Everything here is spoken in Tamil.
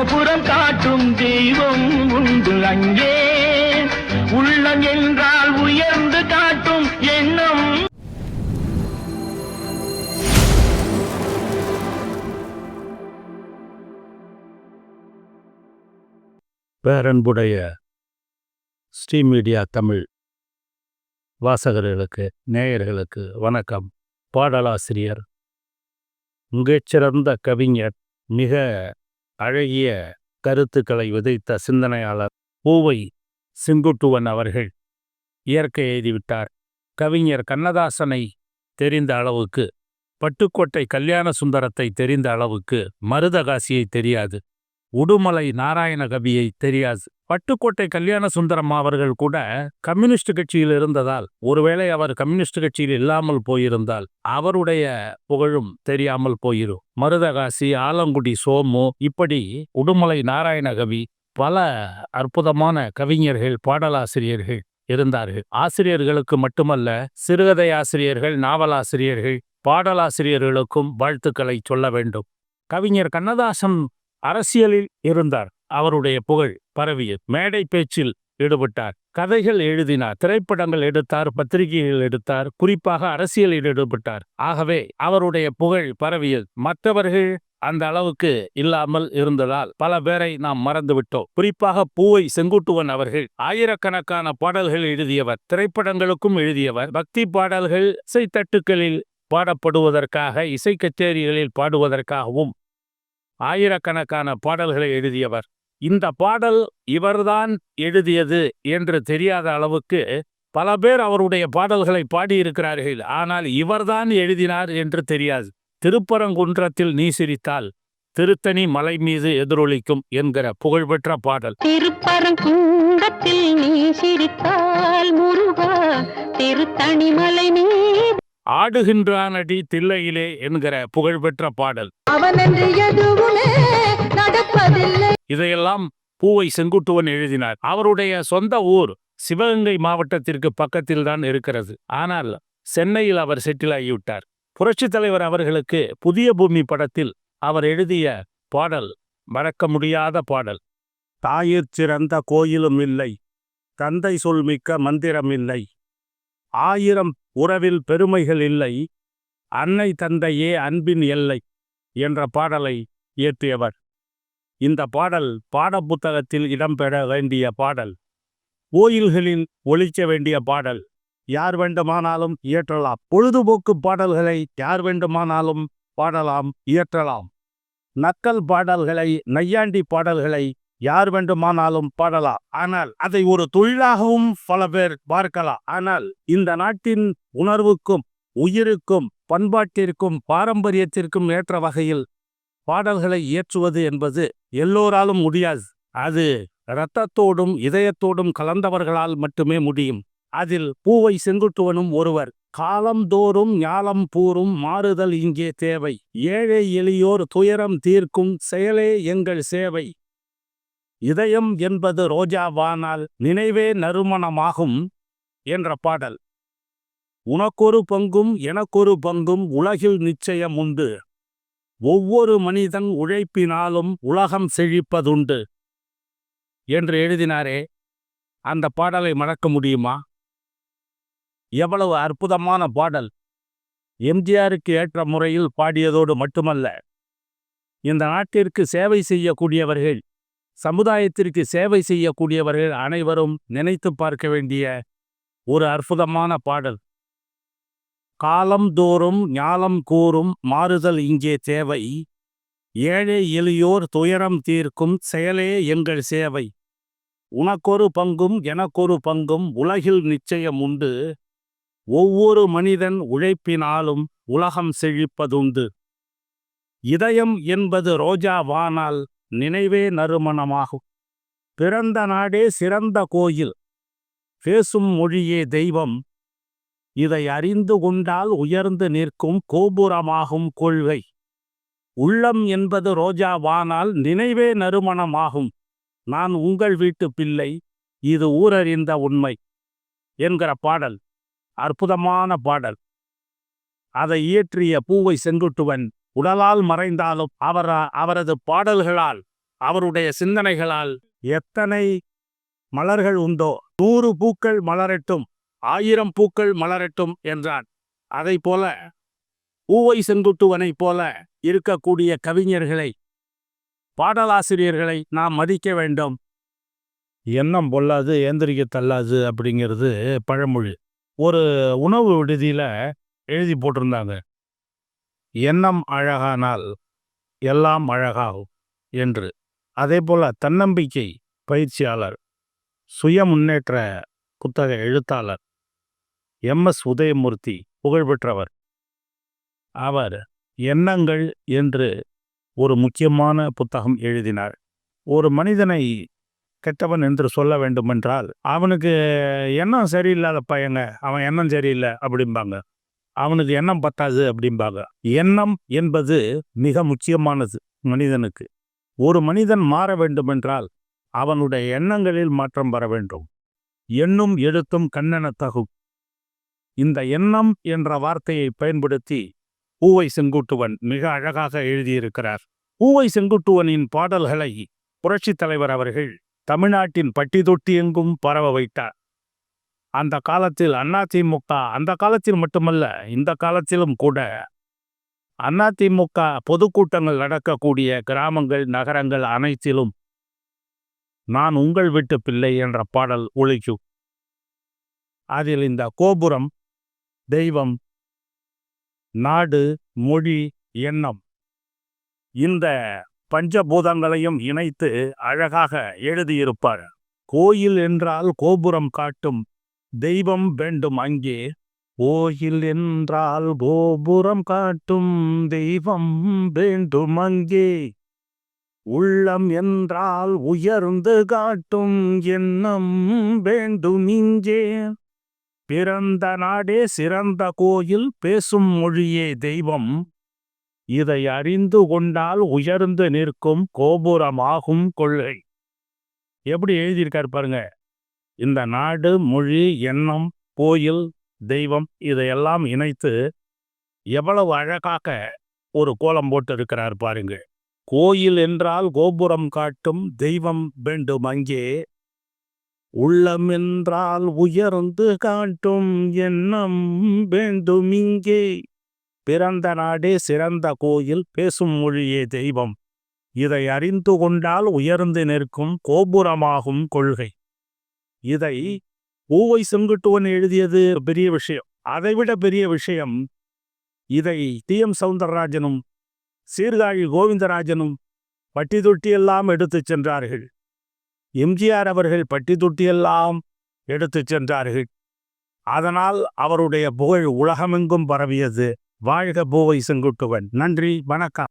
கோபுரம் காட்டும் தெய்வம் உண்டு அங்கே, உள்ளம் என்றால் உயர்ந்து காட்டும் எண்ணம். பேரன்புடைய ஸ்ரீ மீடியா தமிழ் வாசகர்களுக்கு, நேயர்களுக்கு வணக்கம். பாடலாசிரியர், மிகச்சிறந்த கவிஞர், மிக அழகிய கருத்துக்களை விதைத்த சிந்தனையாளர் பூவை செங்குட்டுவன் அவர்கள் இயற்கை எழுதிவிட்டார். கவிஞர் கண்ணதாசனை தெரிந்த அளவுக்கு, பட்டுக்கோட்டை கல்யாண சுந்தரத்தை தெரிந்த அளவுக்கு மருதகாசியை தெரியாது, உடுமலை நாராயண கவியை தெரியாது. பட்டுக்கோட்டை கல்யாண சுந்தரம் அவர்கள் கூட கம்யூனிஸ்ட் கட்சியில் இருந்ததால், ஒருவேளை அவர் கம்யூனிஸ்ட் கட்சியில் இல்லாமல் போயிருந்தால் அவருடைய புகழும் தெரியாமல் போயிரும். மருதகாசி, ஆலங்குடி சோமு, இப்படி உடுமலை நாராயண கவி, பல அற்புதமான கவிஞர்கள், பாடலாசிரியர்கள் இருந்தார்கள். ஆசிரியர்களுக்கு மட்டுமல்ல, சிறுகதை ஆசிரியர்கள், நாவலாசிரியர்கள், பாடலாசிரியர்களுக்கும் வாழ்த்துக்களை சொல்ல வேண்டும். கவிஞர் கண்ணதாசன் அரசியலில் இருந்தார். அவருடைய புகழ் பரவியது. மேடை பேச்சில் ஈடுபட்டார், கதைகள் எழுதினார், திரைப்படங்கள் எடுத்தார், பத்திரிகைகள் எடுத்தார், குறிப்பாக அரசியலில் ஈடுபட்டார். ஆகவே அவருடைய புகழ் பரவியது. மற்றவர்கள் அந்த அளவுக்கு இல்லாமல் இருந்ததால் பல பேரை நாம் மறந்துவிட்டோம். குறிப்பாக பூவை செங்குட்டுவன் அவர்கள் ஆயிரக்கணக்கான பாடல்கள் எழுதியவர், திரைப்படங்களுக்கும் எழுதியவர். பக்தி பாடல்கள் இசைத்தட்டுக்களில் பாடப்படுவதற்காக, இசை கச்சேரிகளில் பாடுவதற்காகவும் ஆயிரக்கணக்கான பாடல்களை எழுதியவர். இந்த பாடல் இவர்தான் எழுதியது என்று தெரியாத அளவுக்கு பல பேர் அவருடைய பாடல்களை பாடியிருக்கிறார்கள். ஆனால் இவர்தான் எழுதினார் என்று தெரியாது. திருப்பரங்குன்றத்தில் நீ சிரித்தால் திருத்தணி மலை மீது எதிரொலிக்கும் என்கிற புகழ்பெற்ற பாடல். திருப்பரங்குன்றத்தில் நீ சிரித்தால் முருகா திருத்தணி மலை மீது ஆடுகின்றானடி தில்லையிலே என்கிற புகழ்பெற்ற பாடல். இதையெல்லாம் பூவை செங்குட்டுவன் எழுதினார். அவருடைய சொந்த ஊர் சிவகங்கை மாவட்டத்திற்கு பக்கத்தில் தான் இருக்கிறது. ஆனால் சென்னையில் அவர் செட்டில் ஆகிவிட்டார். புரட்சித் தலைவர் அவர்களுக்கு புதிய பூமி படத்தில் அவர் எழுதிய பாடல் மறக்க முடியாத பாடல். தாயிற் சிறந்த கோயிலும் இல்லை, தந்தை சொல் மிக்க மந்திரம் இல்லை, ஆயிரம் உறவில் பெருமைகள் இல்லை, அன்னை தந்தையே அன்பின் எல்லை என்ற பாடலை இயற்றியவர். இந்த பாடல் பாடப்புத்தகத்தில் இடம்பெற வேண்டிய பாடல், கோயில்களில் ஒலிக்க வேண்டிய பாடல். யார் வேண்டுமானாலும் இயற்றலாம். பொழுதுபோக்கு பாடல்களை யார் வேண்டுமானாலும் பாடலாம், இயற்றலாம். நக்கல் பாடல்களை, நையாண்டி பாடல்களை யார் வேண்டுமானாலும் பாடலாம். ஆனால் அதை ஒரு தொழிலாகவும் பல பேர் பார்க்கலாம். ஆனால் இந்த நாட்டின் உணர்வுக்கும், உயிருக்கும், பண்பாட்டிற்கும், பாரம்பரியத்திற்கும் ஏற்ற வகையில் பாடல்களை இயற்றுவது என்பது எல்லோராலும் முடியாது. அது இரத்தத்தோடும் இதயத்தோடும் கலந்தவர்களால் மட்டுமே முடியும். அதில் பூவை செங்குட்டுவனும் ஒருவர். காலந்தோறும் ஞாலம் பூரும் மாறுதல் இங்கே தேவை, ஏழை எளியோர் துயரம் தீர்க்கும் செயலே எங்கள் சேவை, இதயம் என்பது ரோஜாவானால் நினைவே நறுமணமாகும் என்ற பாடல். உனக்கொரு பங்கும் எனக்கொரு பங்கும் உலகில் நிச்சயம் உண்டு, ஒவ்வொரு மனிதன் உழைப்பினாலும் உலகம் செழிப்பதுண்டு என்று எழுதினாரே, அந்த பாடலை மறக்க முடியுமா? எவ்வளவு அற்புதமான பாடல்! எம்ஜிஆருக்கு ஏற்ற முறையில் பாடியதோடு மட்டுமல்ல, இந்த நாட்டிற்கு சேவை செய்யக்கூடியவர்கள், சமுதாயத்திற்கு சேவை செய்யக்கூடியவர்கள் அனைவரும் நினைத்து பார்க்க வேண்டிய ஒரு அற்புதமான பாடல். காலந்தோறும் ஞாலம் கூறும் மாறுதல் இங்கே தேவை, ஏழை எளியோர் துயரம் தீர்க்கும் செயலே எங்கள் சேவை, உனக்கொரு பங்கும் எனக்கொரு பங்கும் உலகில் நிச்சயம் உண்டு, ஒவ்வொரு மனிதன் உழைப்பினாலும் உலகம் செழிப்பதுண்டு, இதயம் என்பது ரோஜாவானால் நினைவே நறுமணமாகும், பிறந்த நாடே சிறந்த கோயில், பேசும் மொழியே தெய்வம், இதை அறிந்து கொண்டால் உயர்ந்து நிற்கும் கோபுரமாகும் கொள்கை, உள்ளம் என்பது ரோஜாவானால் நினைவே நறுமணமாகும், நான் உங்கள் வீட்டு பிள்ளை, இது ஊரறிந்த உண்மை என்கிற பாடல். அற்புதமான பாடல். அதை இயற்றிய பூவை செங்குட்டுவன் உடலால் மறைந்தாலும் அவரது பாடல்களால் அவருடைய சிந்தனைகளால் எத்தனை மலர்கள் உண்டோ 100 பூக்கள் மலரட்டும் 1000 பூக்கள் மலரட்டும் என்றான். அதை போல ஊவை செங்குட்டுவனைப் போல இருக்கக்கூடிய கவிஞர்களை, பாடலாசிரியர்களை நாம் மதிக்க வேண்டும். எண்ணம் பொல்லாது ஏந்திரிக்க தள்ளாது அப்படிங்கிறது பழமொழி. ஒரு உணவு விடுதியில் எழுதி போட்டிருந்தாங்க, எண்ணம் அழகானால் எல்லாம் அழகாகும் என்று. அதே போல தன்னம்பிக்கை பயிற்சியாளர், சுய முன்னேற்ற புத்தக எழுத்தாளர் MS உதயமூர்த்தி புகழ்பெற்றவர். அவர் எண்ணங்கள் என்று ஒரு முக்கியமான புத்தகம் எழுதினார். ஒரு மனிதனை கெட்டவன் என்று சொல்ல வேண்டுமென்றால் அவனுக்கு எண்ணம் சரியில்லாத பையங்க, அவன் எண்ணம் சரியில்லை அப்படிம்பாங்க. அவனுக்கு எண்ணம் பத்தாது அப்படிம்பாங்க. எண்ணம் என்பது மிக முக்கியமானது மனிதனுக்கு. ஒரு மனிதன் மாற வேண்டுமென்றால் அவனுடைய எண்ணங்களில் மாற்றம் வர வேண்டும். எண்ணும் எழுத்தும் கண்ணென தகும். இந்த எண்ணம் என்ற வார்த்தையை பயன்படுத்தி ஊவை செங்குட்டுவன் மிக அழகாக எழுதியிருக்கிறார். ஊவை செங்குட்டுவனின் பாடல்களை புரட்சித் தலைவர் அவர்கள் தமிழ்நாட்டின் பட்டி தொட்டி எங்கும் பரவ வைத்தார். அந்த காலத்தில் அதிமுக, அந்த காலத்தில் மட்டுமல்ல இந்த காலத்திலும் கூட அதிமுக பொதுக்கூட்டங்கள் நடக்கக்கூடிய கிராமங்கள், நகரங்கள் அனைத்திலும் நான் உங்கள் வீட்டு பிள்ளை என்ற பாடல் ஒலிக்கும். அதில் இந்த கோபுரம், தெய்வம், நாடு, மொழி, எண்ணம் இந்த பஞ்சபூதங்களையும் இணைத்து அழகாக எழுதியிருப்பார். கோயில் என்றால் கோபுரம் காட்டும் தெய்வம் வேண்டும் அங்கே. கோயில் என்றால் கோபுரம் காட்டும் தெய்வம் வேண்டும் அங்கே. உள்ளம் என்றால் உயர்ந்து காட்டும் எண்ணம் வேண்டும் இங்கே. பிறந்த நாடே சிறந்த கோயில், பேசும் மொழியே தெய்வம். இதை அறிந்து கொண்டால் உயர்ந்து நிற்கும் கோபுரமாகும் கொள்கை. எப்படி எழுதியிருக்கார் பாருங்க. இந்த நாடு, மொழி, எண்ணம், கோயில், தெய்வம் இதையெல்லாம் இணைத்து எவ்வளவு அழகாக ஒரு கோலம் போட்டு இருக்கிறார் பாருங்க. கோயில் என்றால் கோபுரம் காட்டும் தெய்வம் வேண்டும் அங்கே. உள்ளம் என்றால் உயர்ந்து காட்டும் எண்ணம் வேண்டும் இங்கே. பிறந்த நாடே சிறந்த கோயில், பேசும் மொழியே தெய்வம். இதை அறிந்து கொண்டால் உயர்ந்து நிற்கும் கோபுரமாகும் கொள்கை. இதை ஊவை செங்குட்டுவன் எழுதியது பெரிய விஷயம். அதைவிட பெரிய விஷயம், இதை TM சௌந்தரராஜனும் சீர்காழி கோவிந்தராஜனும் பட்டி தொட்டியெல்லாம் எடுத்துச் சென்றார்கள். MGR அவர்கள் பட்டி தொட்டியெல்லாம் எடுத்துச் சென்றார்கள். அதனால் அவருடைய புகழ் உலகமெங்கும் பரவியது. வாழ்க ஊவை செங்குட்டுவன். நன்றி, வணக்கம்.